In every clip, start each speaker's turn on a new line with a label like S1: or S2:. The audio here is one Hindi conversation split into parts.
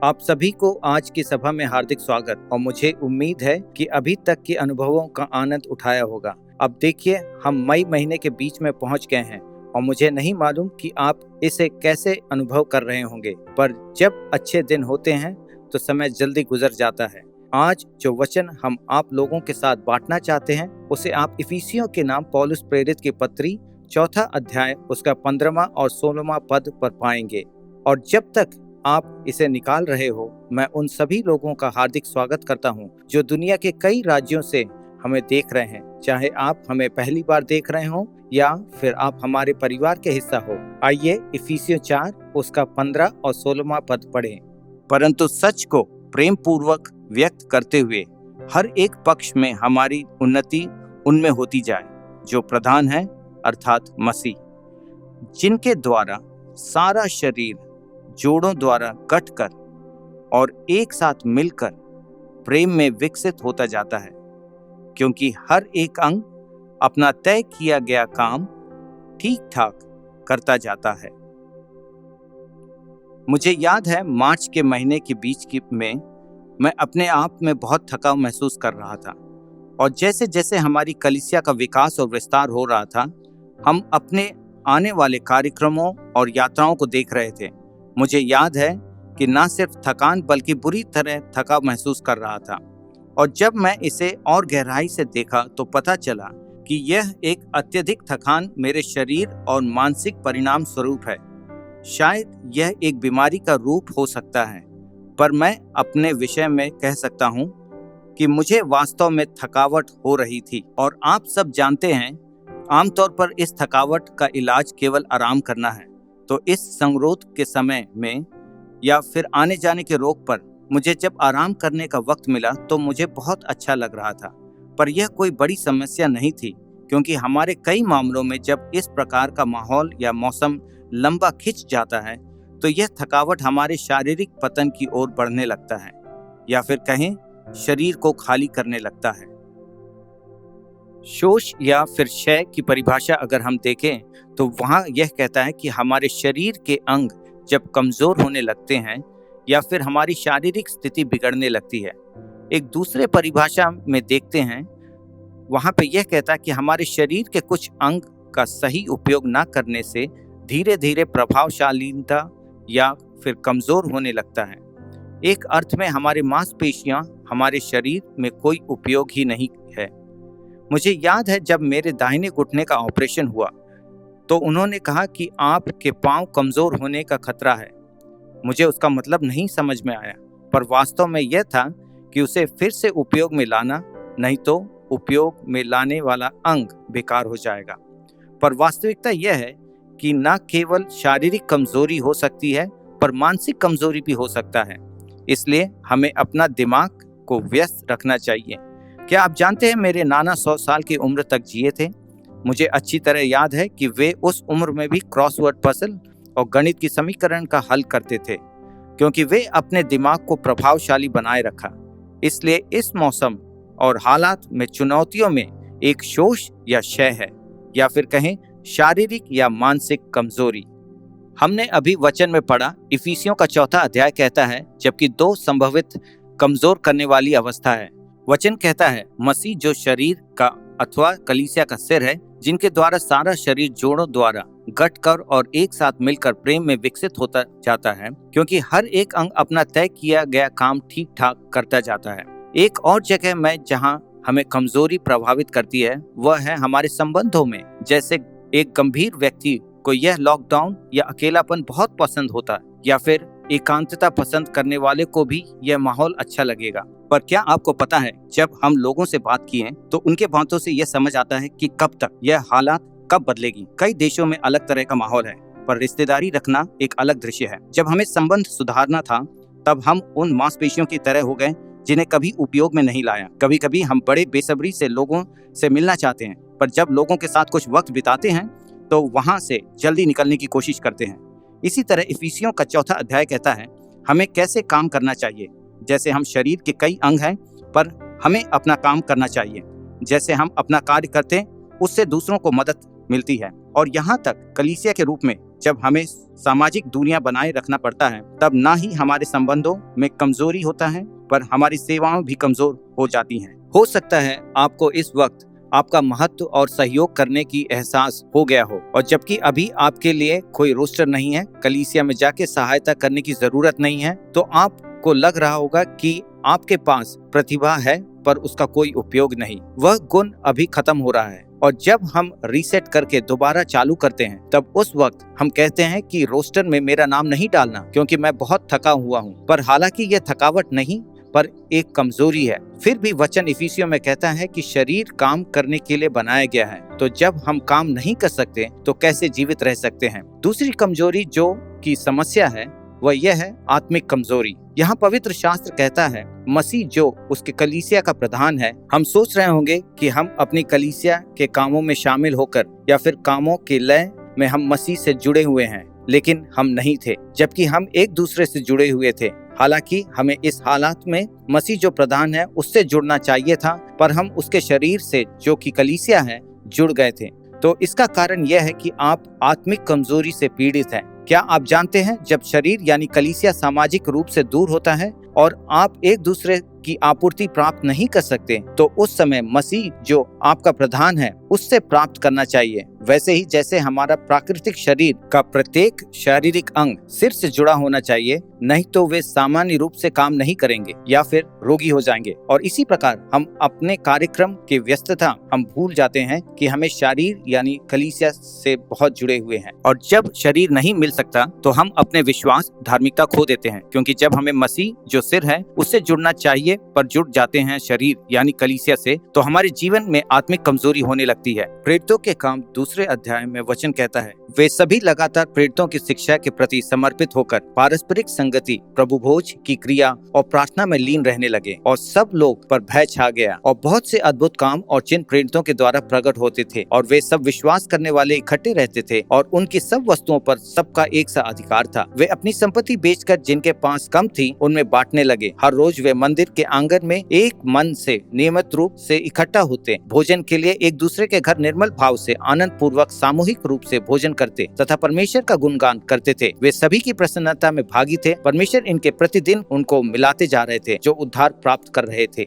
S1: आप सभी को आज की सभा में हार्दिक स्वागत। और मुझे उम्मीद है कि अभी तक के अनुभवों का आनंद उठाया होगा। अब देखिए, हम मई महीने के बीच में पहुंच गए हैं और मुझे नहीं मालूम कि आप इसे कैसे अनुभव कर रहे होंगे, पर जब अच्छे दिन होते हैं तो समय जल्दी गुजर जाता है। आज जो वचन हम आप लोगों के साथ बांटना चाहते हैं उसे आप इफिसियों के नाम पौलुस प्रेरित की पत्री 4 अध्याय उसका 15वां और 16वां पद पर पाएंगे। और जब तक आप इसे निकाल रहे हो, मैं उन सभी लोगों का हार्दिक स्वागत करता हूं जो दुनिया के कई राज्यों से हमें देख रहे हैं, चाहे आप हमें पहली बार देख रहे हो या फिर आप हमारे परिवार के हिस्सा हो। आइए इफिसियों 4 उसका 15 और 16वां पद पढ़ें। परंतु सच को प्रेम पूर्वक व्यक्त करते हुए हर एक पक्ष में हमारी उन्नति उनमें होती जाए जो प्रधान है, अर्थात मसीह, जिनके द्वारा सारा शरीर जोड़ों द्वारा कटकर और एक साथ मिलकर प्रेम में विकसित होता जाता है, क्योंकि हर एक अंग अपना तय किया गया काम ठीक ठाक करता जाता है। मुझे याद है मार्च के महीने के बीच में मैं अपने आप में बहुत थकाव महसूस कर रहा था, और जैसे जैसे हमारी कलीसिया का विकास और विस्तार हो रहा था, हम अपने आने वाले कार्यक्रमों और यात्राओं को देख रहे थे। मुझे याद है कि न सिर्फ थकान बल्कि बुरी तरह थकाव महसूस कर रहा था, और जब मैं इसे और गहराई से देखा तो पता चला कि यह एक अत्यधिक थकान मेरे शरीर और मानसिक परिणाम स्वरूप है। शायद यह एक बीमारी का रूप हो सकता है, पर मैं अपने विषय में कह सकता हूँ कि मुझे वास्तव में थकावट हो रही थी। और आप सब जानते हैं, आमतौर पर इस थकावट का इलाज केवल आराम करना है। तो इस संगरोध के समय में या फिर आने जाने के रोग पर मुझे जब आराम करने का वक्त मिला तो मुझे बहुत अच्छा लग रहा था। पर यह कोई बड़ी समस्या नहीं थी, क्योंकि हमारे कई मामलों में जब इस प्रकार का माहौल या मौसम लंबा खिंच जाता है तो यह थकावट हमारे शारीरिक पतन की ओर बढ़ने लगता है, या फिर कहें शरीर को खाली करने लगता है। शोष या फिर क्षय की परिभाषा अगर हम देखें तो वहाँ यह कहता है कि हमारे शरीर के अंग जब कमजोर होने लगते हैं या फिर हमारी शारीरिक स्थिति बिगड़ने लगती है। एक दूसरे परिभाषा में देखते हैं, वहाँ पे यह कहता है कि हमारे शरीर के कुछ अंग का सही उपयोग न करने से धीरे धीरे प्रभावशालीता या फिर कमजोर होने लगता है। एक अर्थ में हमारी मांसपेशियां हमारे शरीर में कोई उपयोग ही नहीं है। मुझे याद है जब मेरे दाहिने घुटने का ऑपरेशन हुआ तो उन्होंने कहा कि आपके पांव कमजोर होने का खतरा है। मुझे उसका मतलब नहीं समझ में आया, पर वास्तव में यह था कि उसे फिर से उपयोग में लाना, नहीं तो उपयोग में लाने वाला अंग बेकार हो जाएगा। पर वास्तविकता यह है कि न केवल शारीरिक कमजोरी हो सकती है, पर मानसिक कमजोरी भी हो सकता है। इसलिए हमें अपना दिमाग को व्यस्त रखना चाहिए। क्या आप जानते हैं, मेरे नाना 100 साल की उम्र तक जिए थे। मुझे अच्छी तरह याद है कि वे उस उम्र में भी क्रॉसवर्ड पजल और गणित की समीकरण का हल करते थे, क्योंकि वे अपने दिमाग को प्रभावशाली बनाए रखा। इसलिए इस मौसम और हालात में चुनौतियों में एक शोष या क्षय है, या फिर कहें शारीरिक या मानसिक कमजोरी। हमने अभी वचन में पढ़ा, इफिसियों का 4 अध्याय कहता है, जबकि 2 संभवित कमजोर करने वाली अवस्था है। वचन कहता है, मसीह जो शरीर का अथवा कलीसिया का सिर है, जिनके द्वारा सारा शरीर जोड़ों द्वारा गठकर और एक साथ मिलकर प्रेम में विकसित होता जाता है, क्योंकि हर एक अंग अपना तय किया गया काम ठीक ठाक करता जाता है। एक और जगह में जहां हमें कमजोरी प्रभावित करती है वह है हमारे संबंधों में। जैसे एक गंभीर व्यक्ति को यह लॉकडाउन या अकेलापन बहुत पसंद होता है, या फिर एकांतता पसंद करने वाले को भी यह माहौल अच्छा लगेगा। पर क्या आपको पता है, जब हम लोगों से बात किए तो उनके बातों से यह समझ आता है कि कब तक यह हालात कब बदलेगी। कई देशों में अलग तरह का माहौल है, पर रिश्तेदारी रखना एक अलग दृश्य है। जब हमें संबंध सुधारना था तब हम उन मांसपेशियों की तरह हो गए जिन्हें कभी उपयोग में नहीं लाया। कभी कभी हम बड़े बेसब्री से लोगों से मिलना चाहते हैं, पर जब लोगों के साथ कुछ वक्त बिताते हैं तो वहां से जल्दी निकलने की कोशिश करते हैं। इसी तरह इफिसियों का 4 अध्याय कहता है हमें कैसे काम करना चाहिए। जैसे हम शरीर के कई अंग हैं, पर हमें अपना काम करना चाहिए। जैसे हम अपना कार्य करते हैं उससे दूसरों को मदद मिलती है। और यहाँ तक कलीसिया के रूप में जब हमें सामाजिक दूरियां बनाए रखना पड़ता है, तब ना ही हमारे संबंधों में कमजोरी होता है, पर हमारी सेवाएं भी कमजोर हो जाती हैं। हो सकता है आपको इस वक्त आपका महत्व और सहयोग करने की एहसास हो गया हो, और जबकि अभी आपके लिए कोई रोस्टर नहीं है, कलीसिया में जाके सहायता करने की जरूरत नहीं है, तो आपको लग रहा होगा कि आपके पास प्रतिभा है पर उसका कोई उपयोग नहीं, वह गुण अभी खत्म हो रहा है। और जब हम रीसेट करके दोबारा चालू करते हैं, तब उस वक्त हम कहते हैं कि रोस्टर में मेरा नाम नहीं डालना क्योंकि मैं बहुत थका हुआ हूँ। पर हालांकि यह थकावट नहीं पर एक कमजोरी है। फिर भी वचन इफिसियों में कहता है कि शरीर काम करने के लिए बनाया गया है, तो जब हम काम नहीं कर सकते तो कैसे जीवित रह सकते हैं। दूसरी कमजोरी जो की समस्या है वह यह है आत्मिक कमजोरी। यहाँ पवित्र शास्त्र कहता है मसीह जो उसके कलीसिया का प्रधान है। हम सोच रहे होंगे कि हम अपनी कलीसिया के कामों में शामिल होकर या फिर कामों के लय में हम मसीह से जुड़े हुए हैं, लेकिन हम नहीं थे, जबकि हम एक दूसरे से जुड़े हुए थे। हालांकि हमें इस हालात में मसीह जो प्रधान है उससे जुड़ना चाहिए था, पर हम उसके शरीर से जो कि कलीसिया है जुड़ गए थे। तो इसका कारण यह है कि आप आत्मिक कमजोरी से पीड़ित हैं। क्या आप जानते हैं जब शरीर यानी कलीसिया सामाजिक रूप से दूर होता है और आप एक दूसरे की आपूर्ति प्राप्त नहीं कर सकते, तो उस समय मसीह जो आपका प्रधान है उससे प्राप्त करना चाहिए। वैसे ही जैसे हमारा प्राकृतिक शरीर का प्रत्येक शारीरिक अंग सिर से जुड़ा होना चाहिए, नहीं तो वे सामान्य रूप से काम नहीं करेंगे या फिर रोगी हो जाएंगे। और इसी प्रकार हम अपने कार्यक्रम की व्यस्तता हम भूल जाते हैं कि हमें शरीर यानी कलीसिया से बहुत जुड़े हुए हैं। और जब शरीर नहीं मिल सकता तो हम अपने विश्वास धार्मिकता खो देते हैं, क्योंकि जब हमें मसीह जो सिर है उससे जुड़ना चाहिए पर जुड़ जाते हैं शरीर यानी कलीसिया से, तो हमारे जीवन में आत्मिक कमजोरी होने लगती है। प्रेरितों के काम 2 अध्याय में वचन कहता है, वे सभी लगातार प्रेरितों की शिक्षा के प्रति समर्पित होकर पारस्परिक संगति, प्रभु भोज की क्रिया और प्रार्थना में लीन रहने लगे, और सब लोग पर भय छा गया। और बहुत से अद्भुत काम और चिन्ह प्रेरितों के द्वारा प्रकट होते थे, और वे सब विश्वास करने वाले इकट्ठे रहते थे, और उनकी सब वस्तुओं पर सबका एक सा अधिकार था। वे अपनी संपत्ति बेचकर जिनके पास कम थी उनमें बांटने लगे। हर रोज वे मंदिर के आंगन में एक मन से नियमित रूप से इकट्ठा होते, भोजन के लिए एक दूसरे के घर निर्मल भाव से आनंद पूर्वक सामूहिक रूप से भोजन करते तथा परमेश्वर का गुणगान करते थे। वे सभी की प्रसन्नता में भागी थे। परमेश्वर इनके प्रतिदिन उनको मिलाते जा रहे थे जो उद्धार प्राप्त कर रहे थे।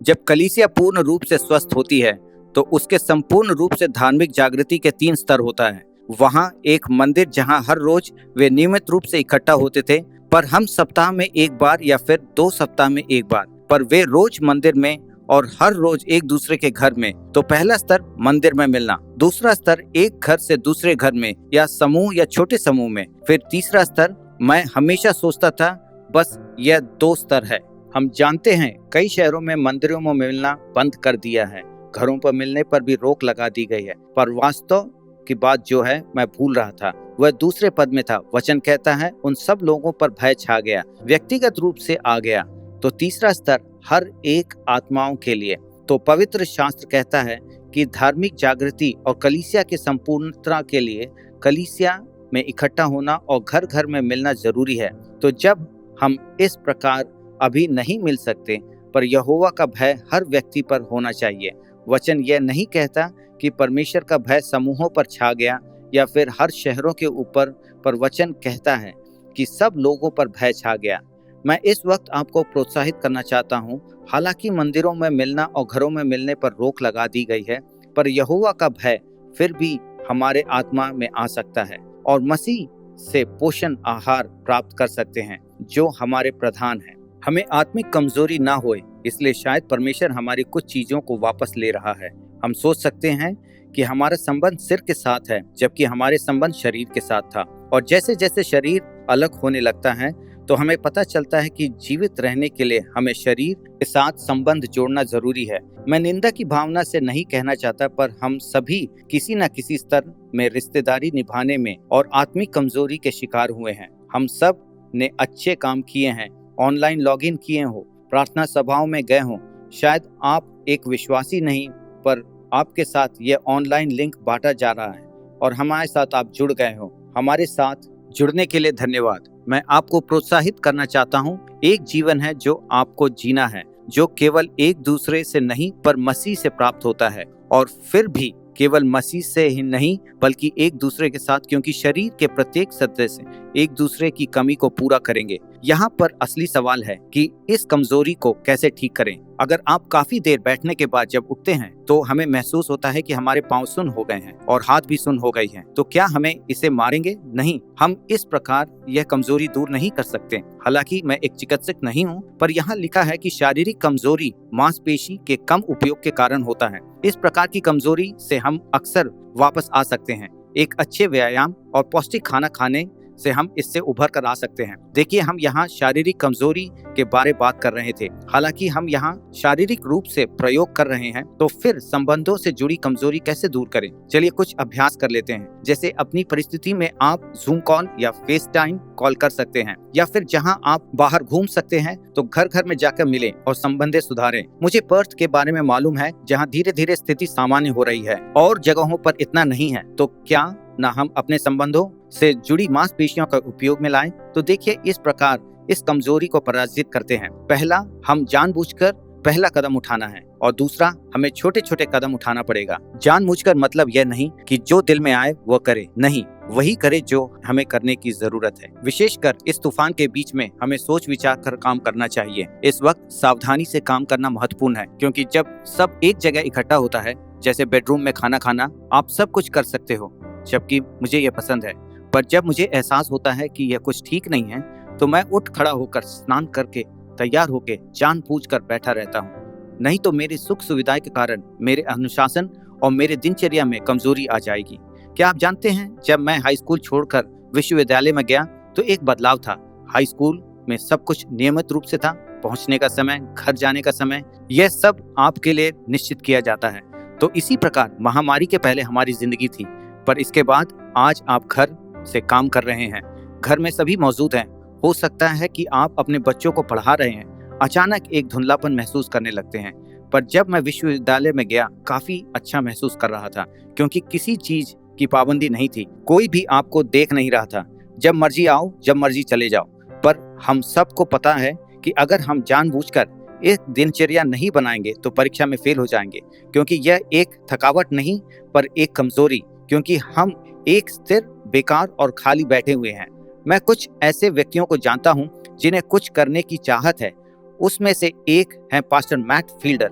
S1: जब कलीसिया पूर्ण रूप से स्वस्थ होती है तो उसके संपूर्ण रूप से धार्मिक जागृति के 3 स्तर होता है। वहाँ एक मंदिर जहाँ हर रोज वे नियमित रूप से इकट्ठा होते थे, पर हम सप्ताह में एक बार या फिर 2 सप्ताह में एक बार, पर वे रोज मंदिर में और हर रोज एक दूसरे के घर में। तो पहला स्तर मंदिर में मिलना, दूसरा स्तर एक घर से दूसरे घर में या समूह या छोटे समूह में, फिर तीसरा स्तर मैं हमेशा सोचता था बस यह 2 स्तर है। हम जानते हैं कई शहरों में मंदिरों में मिलना बंद कर दिया है, घरों पर मिलने पर भी रोक लगा दी गई है, पर वास्तव की बात जो है मैं भूल रहा था वह दूसरे पद में था। वचन कहता है उन सब लोगों पर भय छा गया, व्यक्तिगत रूप से आ गया। तो तीसरा स्तर हर एक आत्माओं के लिए। तो पवित्र शास्त्र कहता है कि धार्मिक जागृति और कलीसिया के संपूर्णता के लिए कलीसिया में इकट्ठा होना और घर घर में मिलना जरूरी है। तो जब हम इस प्रकार अभी नहीं मिल सकते, पर यहोवा का भय हर व्यक्ति पर होना चाहिए। वचन यह नहीं कहता कि परमेश्वर का भय समूहों पर छा गया या फिर हर शहरों के ऊपर, पर वचन कहता है कि सब लोगों पर भय छा गया। मैं इस वक्त आपको प्रोत्साहित करना चाहता हूँ, हालांकि मंदिरों में मिलना और घरों में मिलने पर रोक लगा दी गई है, पर यहोवा का भय फिर भी हमारे आत्मा में आ सकता है और मसीह से पोषण आहार प्राप्त कर सकते हैं जो हमारे प्रधान हैं। हमें आत्मिक कमजोरी ना होए, इसलिए शायद परमेश्वर हमारी कुछ चीजों को वापस ले रहा है। हम सोच सकते हैं कि हमारा संबंध सिर के साथ है, जबकि हमारे संबंध शरीर के साथ था। और जैसे जैसे शरीर अलग होने लगता है तो हमें पता चलता है कि जीवित रहने के लिए हमें शरीर के साथ संबंध जोड़ना जरूरी है। मैं निंदा की भावना से नहीं कहना चाहता, पर हम सभी किसी न किसी स्तर में रिश्तेदारी निभाने में और आत्मिक कमजोरी के शिकार हुए हैं। हम सब ने अच्छे काम किए हैं, ऑनलाइन लॉगिन किए हो, प्रार्थना सभाओं में गए हो। शायद आप एक विश्वासी नहीं, पर आपके साथ यह ऑनलाइन लिंक बांटा जा रहा है और हमारे साथ आप जुड़ गए हो। हमारे साथ जुड़ने के लिए धन्यवाद। मैं आपको प्रोत्साहित करना चाहता हूँ, एक जीवन है जो आपको जीना है, जो केवल एक दूसरे से नहीं पर मसीह से प्राप्त होता है। और फिर भी केवल मसीह से ही नहीं बल्कि एक दूसरे के साथ, क्योंकि शरीर के प्रत्येक सदस्य एक दूसरे की कमी को पूरा करेंगे। यहाँ पर असली सवाल है कि इस कमजोरी को कैसे ठीक करें। अगर आप काफी देर बैठने के बाद जब उठते हैं तो हमें महसूस होता है कि हमारे पांव सुन्न हो गए हैं और हाथ भी सुन्न हो गई हैं, तो क्या हमें इसे मारेंगे? नहीं, हम इस प्रकार यह कमजोरी दूर नहीं कर सकते। हालांकि मैं एक चिकित्सक नहीं हूँ, पर यहाँ लिखा है कि शारीरिक कमजोरी मांसपेशी के कम उपयोग के कारण होता है। इस प्रकार की कमजोरी से हम अक्सर वापस आ सकते हैं। एक अच्छे व्यायाम और पौष्टिक खाना खाने से हम इससे उभर कर आ सकते हैं। देखिए, हम यहाँ शारीरिक कमजोरी के बारे बात कर रहे थे। हालांकि हम यहाँ शारीरिक रूप से प्रयोग कर रहे हैं, तो फिर संबंधों से जुड़ी कमजोरी कैसे दूर करें? चलिए कुछ अभ्यास कर लेते हैं। जैसे अपनी परिस्थिति में आप जूम कॉल या फेस टाइम कॉल कर सकते हैं, या फिर जहाँ आप बाहर घूम सकते हैं तो घर घर में जाकर मिलें और संबंधें सुधारें। मुझे पर्थ के बारे में मालूम है, जहाँ धीरे धीरे स्थिति सामान्य हो रही है और जगहों पर इतना नहीं है, तो क्या ना हम अपने संबंधों से जुड़ी मांसपेशियों का उपयोग में लाएं? तो देखिए, इस प्रकार इस कमजोरी को पराजित करते हैं। पहला, हम जानबूझकर पहला कदम उठाना है, और दूसरा, हमें छोटे छोटे कदम उठाना पड़ेगा। जानबूझकर मतलब यह नहीं कि जो दिल में आए वो करे, नहीं, वही करे जो हमें करने की जरूरत है। विशेषकर इस तूफान के बीच में हमें सोच विचार कर काम करना चाहिए। इस वक्त सावधानी से काम करना महत्वपूर्ण है, क्योंकि जब सब एक जगह इकट्ठा होता है, जैसे बेडरूम में खाना खाना, आप सब कुछ कर सकते हो, जबकि मुझे यह पसंद है। पर जब मुझे एहसास होता है कि यह कुछ ठीक नहीं है, तो मैं उठ खड़ा होकर स्नान करके तैयार होकर जानबूझकर बैठा रहता हूँ। नहीं तो मेरी सुख सुविधा के कारण मेरे अनुशासन और मेरे दिनचर्या में कमजोरी आ जाएगी। क्या आप जानते हैं, जब मैं हाई स्कूल छोड़कर विश्वविद्यालय में गया तो एक बदलाव था। हाई स्कूल में सब कुछ नियमित रूप से था। पहुंचने का समय, घर जाने का समय, यह सब आपके लिए निश्चित किया जाता है। तो इसी प्रकार महामारी के पहले हमारी जिंदगी थी, पर इसके बाद आज आप घर से काम कर रहे हैं। घर में सभी मौजूद हैं। हो सकता है कि आप अपने बच्चों को पढ़ा रहे हैं। अचानक एक धुंधलापन महसूस करने लगते हैं। पर जब मैं विश्वविद्यालय में गया, काफी अच्छा महसूस कर रहा था, क्योंकि किसी चीज की पाबंदी नहीं थी। कोई भी आपको देख नहीं रहा था। जब मर्जी आओ, जब मर्जी चले जाओ। पर हम सबको पता है कि अगर हम जानबूझकर एक दिनचर्या नहीं बनाएंगे तो परीक्षा में फेल हो जाएंगे, क्योंकि यह एक थकावट नहीं पर एक कमजोरी, क्योंकि हम एक स्थिर, बेकार और खाली बैठे हुए हैं। मैं कुछ ऐसे व्यक्तियों को जानता हूं जिन्हें कुछ करने की चाहत है। उसमें से एक है पास्टर मैट फील्डर।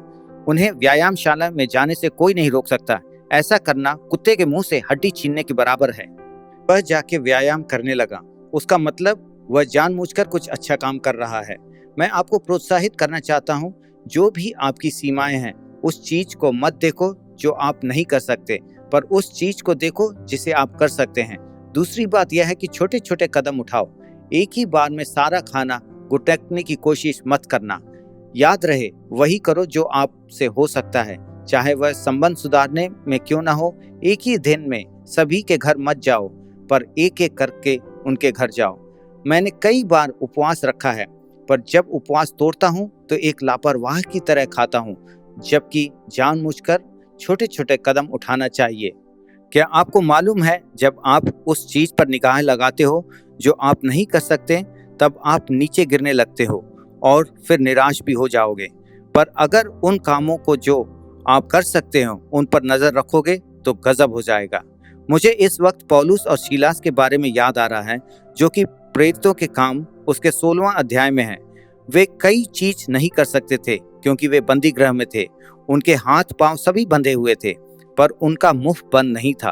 S1: उन्हें व्यायामशाला में जाने से कोई नहीं रोक सकता। ऐसा करना कुत्ते के मुंह से हड्डी छीनने के बराबर है। वह जाके व्यायाम करने लगा। उसका मतलब वह जानबूझकर कुछ अच्छा काम कर रहा है। मैं आपको प्रोत्साहित करना चाहता हूं, जो भी आपकी सीमाएं हैं, उस चीज को मत देखो जो आप नहीं कर सकते, पर उस चीज को देखो जिसे आप कर सकते हैं। दूसरी बात यह है कि छोटे छोटे कदम उठाओ। एक ही बार में सारा खाना घुटकने की कोशिश मत करना। याद रहे, वही करो जो आपसे हो सकता है, चाहे वह संबंध सुधारने में क्यों ना हो। एक ही दिन में सभी के घर मत जाओ, पर एक एक करके उनके घर जाओ। मैंने कई बार उपवास रखा है, पर जब उपवास तोड़ता हूँ तो एक लापरवाह की तरह खाता हूँ, जबकि जानबूझकर छोटे छोटे कदम उठाना चाहिए। क्या आपको मालूम है, जब आप उस चीज पर निगाह लगाते हो जो आप नहीं कर सकते, तब आप नीचे गिरने लगते हो और फिर निराश भी हो जाओगे। पर अगर उन कामों को जो आप कर सकते हो उन पर नजर रखोगे तो गजब हो जाएगा। मुझे इस वक्त पौलुस और सीलास के बारे में याद आ रहा है, जो कि प्रेरितों के काम उसके 16वां अध्याय में है। वे कई चीज नहीं कर सकते थे क्योंकि वे बंदी गृह में थे। उनके हाथ पांव सभी बंधे हुए थे, पर उनका मुंह बंद नहीं था।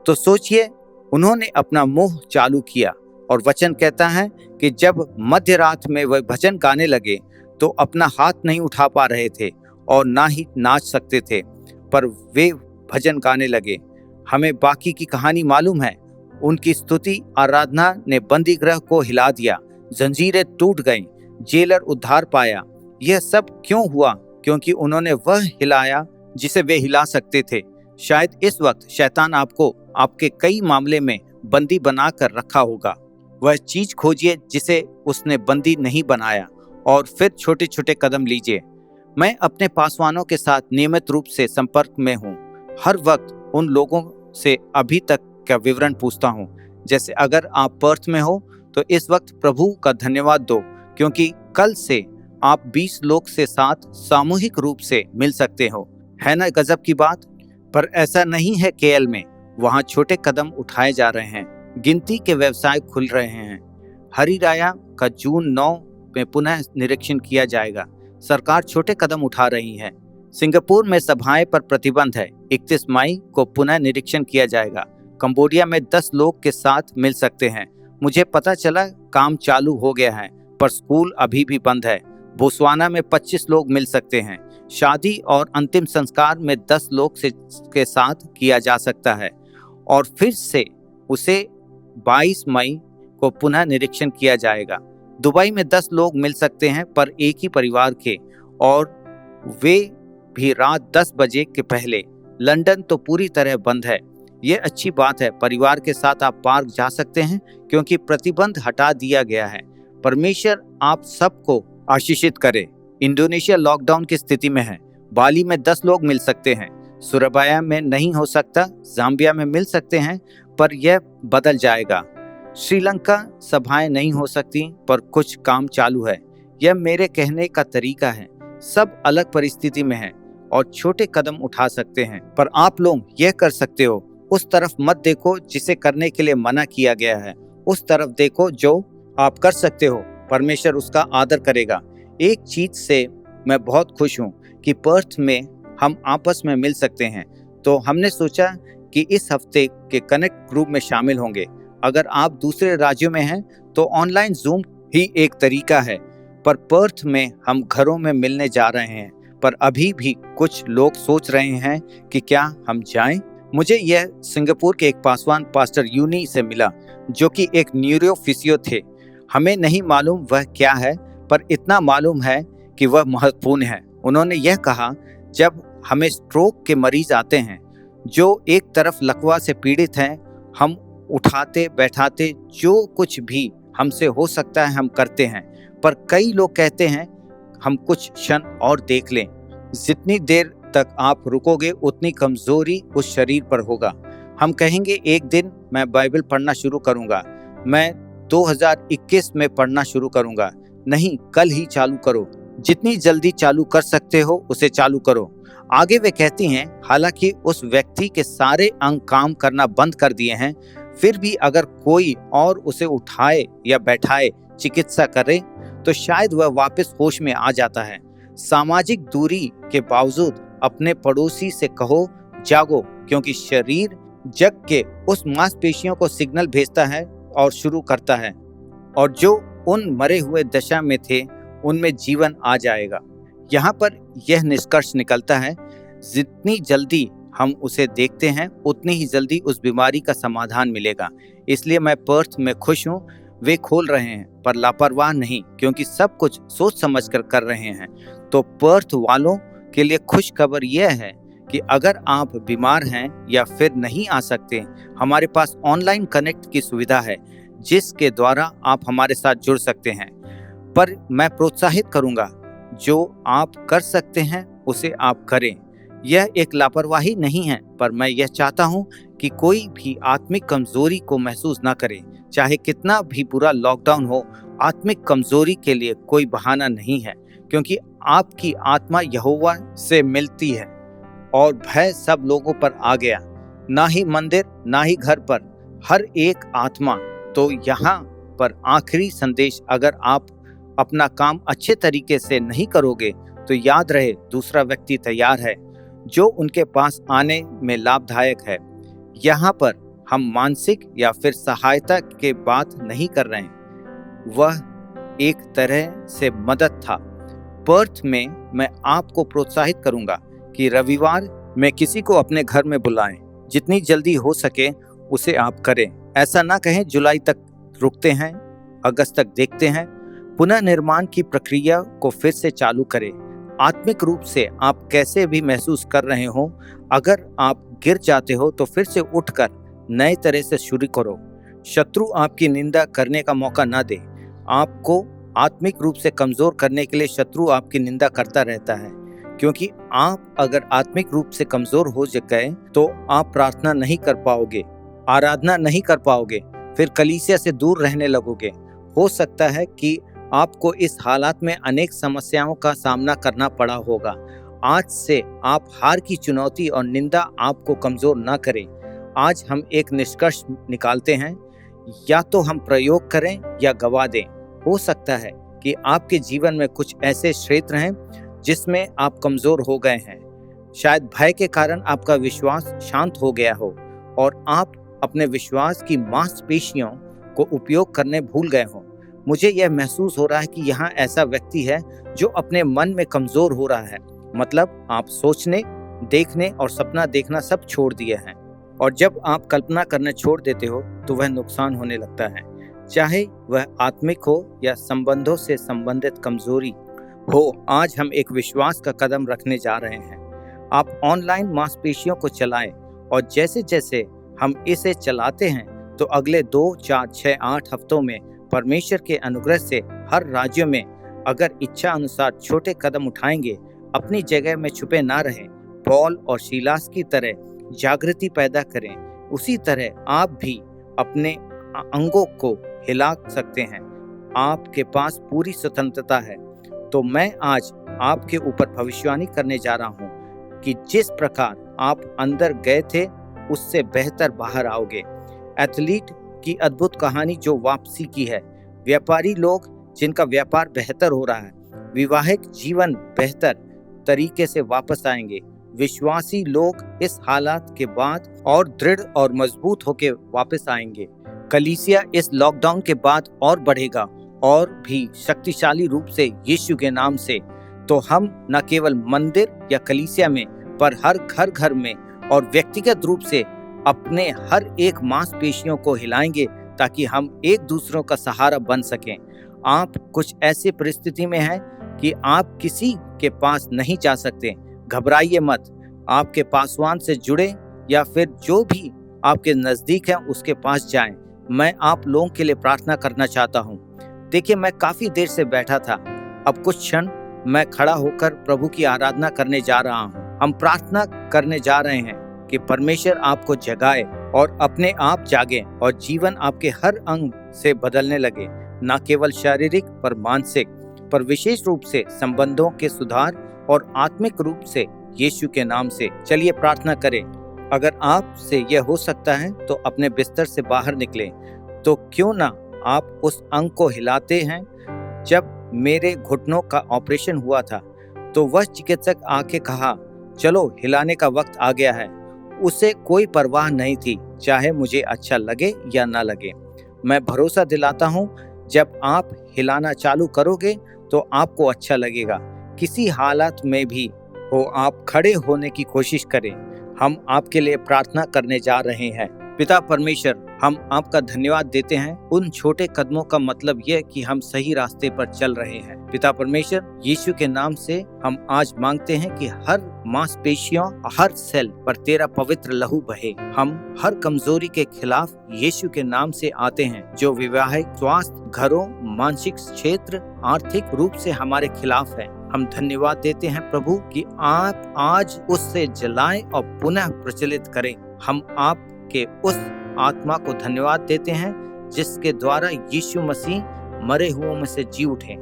S1: तो सोचिए, उन्होंने अपना मुंह चालू किया, और वचन कहता है कि जब मध्य रात में वह भजन गाने लगे तो अपना हाथ नहीं उठा पा रहे थे और ना ही नाच सकते थे, पर वे भजन गाने लगे। हमें बाकी की कहानी मालूम है। उनकी स्तुति आराधना ने बंदी गृह को हिला दिया। जंजीरें टूट गईं, जेलर उद्धार पाया। यह सब क्यों हुआ? क्योंकि उन्होंने वह हिलाया जिसे वे हिला सकते थे। शायद इस वक्त शैतान आपको आपके कई मामले में बंदी बनाकर रखा होगा। वह चीज खोजिए जिसे उसने बंदी नहीं बनाया, और फिर छोटे छोटे कदम लीजिए। मैं अपने पासवानों के साथ नियमित रूप से संपर्क में हूँ। हर वक्त उन लोगों से अभी तक का विवरण पूछता हूँ। जैसे अगर आप पर्थ में हो तो इस वक्त प्रभु का धन्यवाद दो, क्योंकि कल से आप 20 लोग से साथ सामूहिक रूप से मिल सकते हो। है ना गजब की बात? पर ऐसा नहीं है केएल में। वहाँ छोटे कदम उठाए जा रहे हैं, गिनती के व्यवसाय खुल रहे हैं। हरिराया का जून 9 में पुनः निरीक्षण किया जाएगा। सरकार छोटे कदम उठा रही है। सिंगापुर में सभाएं पर प्रतिबंध है। 31 मई को पुनः निरीक्षण किया जाएगा। कंबोडिया में 10 लोग के साथ मिल सकते हैं। मुझे पता चला काम चालू हो गया है, पर स्कूल अभी भी बंद है। बोत्सवाना में 25 लोग मिल सकते हैं। शादी और अंतिम संस्कार में 10 लोग के साथ किया जा सकता है और फिर से उसे 22 मई को पुनः निरीक्षण किया जाएगा। दुबई में 10 लोग मिल सकते हैं, पर एक ही परिवार के, और वे भी रात 10 बजे के पहले। लंदन तो पूरी तरह बंद है। ये अच्छी बात है, परिवार के साथ आप पार्क जा सकते हैं क्योंकि प्रतिबंध हटा दिया गया है। परमेश्वर आप सबको आशीषित करे। इंडोनेशिया लॉकडाउन की स्थिति में है। बाली में 10 लोग मिल सकते हैं। सुरबाया में नहीं हो सकता। जाम्बिया में मिल सकते हैं, पर यह बदल जाएगा। श्रीलंका सभाएं नहीं हो सकती, पर कुछ काम चालू है। यह मेरे कहने का तरीका है। सब अलग परिस्थिति में हैं और छोटे कदम उठा सकते हैं, पर आप लोग यह कर सकते हो। उस तरफ मत देखो जिसे करने के लिए मना किया गया है। उस तरफ देखो जो आप कर सकते हो। परमेश्वर उसका आदर करेगा। एक चीज से मैं बहुत खुश हूँ कि पर्थ में हम आपस में मिल सकते हैं, तो हमने सोचा कि इस हफ्ते के कनेक्ट ग्रुप में शामिल होंगे। अगर आप दूसरे राज्यों में हैं तो ऑनलाइन जूम ही एक तरीका है, पर पर्थ में हम घरों में मिलने जा रहे हैं। पर अभी भी कुछ लोग सोच रहे हैं कि क्या हम जाएं। मुझे यह सिंगापुर के एक पासवान पास्टर यूनी से मिला, जो कि एक न्यूरो फिजियो थे। हमें नहीं मालूम वह क्या है, पर इतना मालूम है कि वह महत्वपूर्ण है। उन्होंने यह कहा, जब हमें स्ट्रोक के मरीज आते हैं जो एक तरफ लकवा से पीड़ित हैं, हम उठाते बैठाते जो कुछ भी हमसे हो सकता है हम करते हैं, पर कई लोग कहते हैं हम कुछ क्षण और देख लें। जितनी देर तक आप रुकोगे उतनी कमजोरी उस शरीर पर होगा। हम कहेंगे एक दिन मैं बाइबल पढ़ना शुरू करूंगा, मैं 2021 में पढ़ना शुरू करूंगा। नहीं, कल ही चालू करो। जितनी जल्दी चालू कर सकते हो उसे चालू करो। आगे वे कहती हैं, हालांकि उस व्यक्ति के सारे अंग काम करना बंद कर दिए हैं, फिर भी अगर कोई और उसे उठाए या बैठाए, चिकित्सा करे, तो शायद वह वापस होश में आ जाता है। सामाजिक दूरी के बावजूद अपने पड़ोसी से कहो, जागो, क्योंकि शरीर जग के उस मांसपेशियों को सिग्नल भेजता है और शुरू करता है, और जो उन मरे हुए दशा में थे उनमें जीवन आ जाएगा। यहाँ पर यह निष्कर्ष निकलता है, जितनी जल्दी हम उसे देखते हैं उतनी ही जल्दी उस बीमारी का समाधान मिलेगा। इसलिए मैं पर्थ में खुश हूँ। वे खोल रहे हैं, पर लापरवाह नहीं, क्योंकि सब कुछ सोच समझ कर रहे हैं। तो पर्थ वालों के लिए खुश खबर यह है कि अगर आप बीमार हैं या फिर नहीं आ सकते, हमारे पास ऑनलाइन कनेक्ट की सुविधा है जिसके द्वारा आप हमारे साथ जुड़ सकते हैं। पर मैं प्रोत्साहित करूंगा, जो आप कर सकते हैं उसे आप करें। यह एक लापरवाही नहीं है, पर मैं यह चाहता हूं कि कोई भी आत्मिक कमजोरी को महसूस ना करे। चाहे कितना भी बुरा लॉकडाउन हो, आत्मिक कमजोरी के लिए कोई बहाना नहीं है, क्योंकि आपकी आत्मा यहोवा से मिलती है और भय सब लोगों पर आ गया, ना ही मंदिर ना ही घर पर, हर एक आत्मा। तो यहाँ पर आखिरी संदेश, अगर आप अपना काम अच्छे तरीके से नहीं करोगे तो याद रहे, दूसरा व्यक्ति तैयार है जो उनके पास आने में लाभदायक है। यहाँ पर हम मानसिक या फिर सहायता के बात नहीं कर रहे हैं, वह एक तरह से मदद था। पर्थ में मैं आपको प्रोत्साहित करूंगा कि रविवार में किसी को अपने घर में बुलाएं। जितनी जल्दी हो सके उसे आप करें। ऐसा ना कहें जुलाई तक रुकते हैं, अगस्त तक देखते हैं। पुनर्निर्माण की प्रक्रिया को फिर से चालू करें। आत्मिक रूप से आप कैसे भी महसूस कर रहे हो, अगर आप गिर जाते हो तो फिर से उठकर नए तरह से शुरू करो। शत्रु आपकी निंदा करने का मौका ना दे। आपको आत्मिक रूप से कमजोर करने के लिए शत्रु आपकी निंदा करता रहता है, क्योंकि आप अगर आत्मिक रूप से कमजोर हो गए तो आप प्रार्थना नहीं कर पाओगे, आराधना नहीं कर पाओगे, फिर कलीसिया से दूर रहने लगोगे। हो सकता है कि आपको इस हालात में अनेक समस्याओं का सामना करना पड़ा होगा। आज से आप हार की चुनौती और निंदा आपको कमजोर ना करें। आज हम एक निष्कर्ष निकालते हैं, या तो हम प्रयोग करें या गवा दें। हो सकता है कि आपके जीवन में कुछ ऐसे क्षेत्र हैं जिसमें आप कमजोर हो गए हैं। शायद भय के कारण आपका विश्वास शांत हो गया हो और आप अपने विश्वास की मांसपेशियों को उपयोग करने भूल गए हों। मुझे यह महसूस हो रहा है कि यहाँ ऐसा व्यक्ति है जो अपने मन में कमजोर हो रहा है। मतलब आप सोचने, देखने और सपना देखना सब छोड़ दिए हैं, और जब आप कल्पना करना छोड़ देते हो तो वह नुकसान होने लगता है, चाहे वह आत्मिक हो या संबंधों से संबंधित कमजोरी हो। आज हम एक विश्वास का कदम रखने जा रहे हैं। आप ऑनलाइन मांसपेशियों को चलाएं, और जैसे जैसे हम इसे चलाते हैं तो अगले 2, 4, 6, 8 हफ्तों में परमेश्वर के अनुग्रह से हर राज्य में अगर इच्छा अनुसार छोटे कदम उठाएंगे, अपनी जगह में छुपे ना रहें, पौल और सीलास की तरह जागृति पैदा करें, उसी तरह आप भी अपने अंगों को हिला सकते हैं। आपके पास पूरी स्वतंत्रता है। तो मैं आज आपके ऊपर भविष्यवाणी करने जा रहा हूं कि जिस प्रकार आप अंदर गए थे उससे बेहतर बाहर आओगे। एथलीट की अद्भुत कहानी जो वापसी की है, व्यापारी लोग जिनका व्यापार बेहतर हो रहा है, विवाहिक जीवन बेहतर तरीके से वापस आएंगे, विश्वासी लोग इस हालात के बाद और दृढ़ और मजबूत होकर वापस आएंगे। कलीसिया इस लॉकडाउन के बाद और बढ़ेगा और भी शक्तिशाली रूप से यीशु के नाम से। तो हम न केवल मंदिर या कलीसिया में, पर हर घर घर में और व्यक्तिगत रूप से अपने हर एक मांसपेशियों को हिलाएंगे ताकि हम एक दूसरों का सहारा बन सकें। आप कुछ ऐसी परिस्थिति में हैं कि आप किसी के पास नहीं जा सकते। घबराइए मत। आपके पासवान से जुड़े या फिर जो भी आपके नजदीक है उसके पास जाएं। मैं आप लोगों के लिए प्रार्थना करना चाहता हूं। देखिए, मैं काफी देर से बैठा था। अब कुछ क्षण मैं खड़ा होकर प्रभु की आराधना करने जा रहा हूं। हम प्रार्थना करने जा रहे हैं कि परमेश्वर आपको जगाए और अपने आप जागे और जीवन आपके हर अंग से बदलने लगे, न केवल शारीरिक पर मानसिक, पर विशेष रूप से संबंधों के सुधार और आत्मिक रूप से यीशु के नाम से। चलिए प्रार्थना करें। अगर आप से यह हो सकता है तो अपने बिस्तर से बाहर निकलें। तो क्यों ना आप उस अंग को हिलाते हैं। जब मेरे घुटनों का ऑपरेशन हुआ था तो वह चिकित्सक आके कहा, चलो हिलाने का वक्त आ गया है। उसे कोई परवाह नहीं थी, चाहे मुझे अच्छा लगे या ना लगे। मैं भरोसा दिलाता हूँ, जब आप हिलाना चालू करोगे तो आपको अच्छा लगेगा। किसी हालत में भी हो, आप खड़े होने की कोशिश करें। हम आपके लिए प्रार्थना करने जा रहे हैं। पिता परमेश्वर, हम आपका धन्यवाद देते हैं। उन छोटे कदमों का मतलब यह कि हम सही रास्ते पर चल रहे हैं। पिता परमेश्वर, यीशु के नाम से हम आज मांगते हैं कि हर मांसपेशियों, हर सेल पर तेरा पवित्र लहू बहे। हम हर कमजोरी के खिलाफ यीशु के नाम से आते हैं, जो वैवाहिक, स्वास्थ्य, घरों, मानसिक क्षेत्र, आर्थिक रूप से हमारे खिलाफ है। हम धन्यवाद देते हैं प्रभु कि आप आज उससे जलाएं और पुनः प्रचलित करें। हम आपके उस आत्मा को धन्यवाद देते हैं जिसके द्वारा यीशु मसीह मरे हुओं में से जी उठे।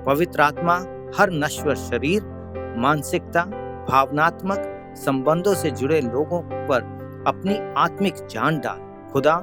S1: पवित्र आत्मा हर नश्वर शरीर, मानसिकता, भावनात्मक संबंधों से जुड़े लोगों पर अपनी आत्मिक जान डाल। खुदा,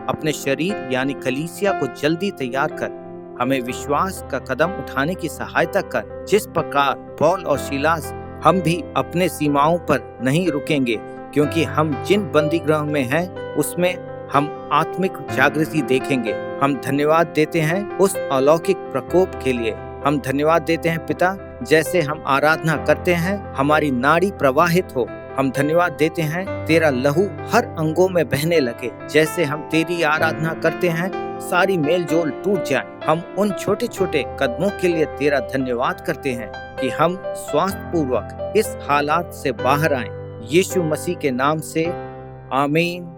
S1: अपने शरीर यानी कलीसिया को जल्दी तैयार कर हमें विश्वास का कदम उठाने की सहायता कर। जिस प्रकार पौल और सीलास, हम भी अपने सीमाओं पर नहीं रुकेंगे, क्योंकि हम जिन बंदीगृह में हैं उसमें हम आत्मिक जागृति देखेंगे। हम धन्यवाद देते हैं उस अलौकिक प्रकोप के लिए। हम धन्यवाद देते हैं पिता, जैसे हम आराधना करते हैं हमारी नाड़ी प्रवाहित हो। हम धन्यवाद देते हैं तेरा लहू हर अंगों में बहने लगे। जैसे हम तेरी आराधना करते हैं सारी मेलजोल टूट जाए। हम उन छोटे छोटे कदमों के लिए तेरा धन्यवाद करते हैं कि हम स्वास्थ्य पूर्वक इस हालात से बाहर आएं। यीशु मसीह के नाम से, आमीन।